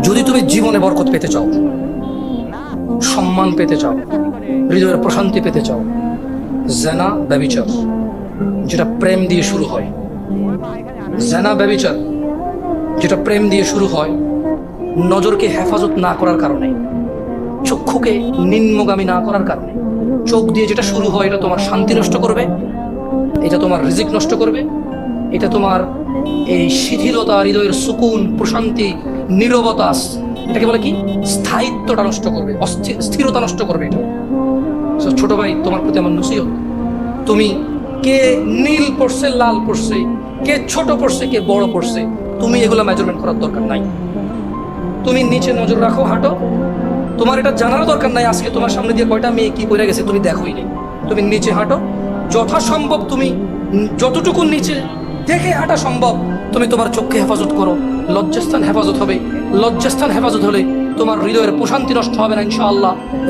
যদি তুমি জীবনে বরকত পেতে চাও, সম্মান পেতে চাও, হৃদয়ের প্রশান্তি পেতে চাও, জেনা ব্যভিচার যেটা প্রেম দিয়ে শুরু হয়, জেনা ব্যভিচার যেটা প্রেম দিয়ে শুরু হয়, নজরকে হেফাজত না করার কারণে, চক্ষুকে নিম্নগামী না করার কারণে, চোখ দিয়ে যেটা শুরু হয়, এটা তোমার শান্তি নষ্ট করবে, এটা তোমার রিজিক নষ্ট করবে, এটা তোমার এই শিথিলতা, হৃদয়ের সুকুন, প্রশান্তি, নীরবতা, এটাকে বলে কি স্থায়িত্বটা নষ্ট করবে, স্থিরতা নষ্ট করবে। এটা ছোট ভাই, তোমার প্রতি আমার নসিহত, তুমি কে নীল পড়ছে, লাল পড়ছে, কে ছোট পড়ছে, কে বড় পড়ছে, তুমি এগুলো মেজারমেন্ট করার দরকার নাই। তুমি নিচে নজর রাখো, হাঁটো, তোমার এটা জানার দরকার নাই আজকে তোমার সামনে দিয়ে কয়টা মেয়ে কি করে গেছে তুমি দেখোই নেই। তুমি নিচে হাঁটো, যথাসম্ভব তুমি যতটুকু নিচে দেখে হাঁটা সম্ভব তুমি তোমার চোখকে হেফাজত করো। লজ্জাস্থান হেফাজত হবে, লজ্জাস্থান হেফাজত হলে তোমার হৃদয়ের প্রশান্তি নষ্ট হবে না ইনশাআল্লাহ।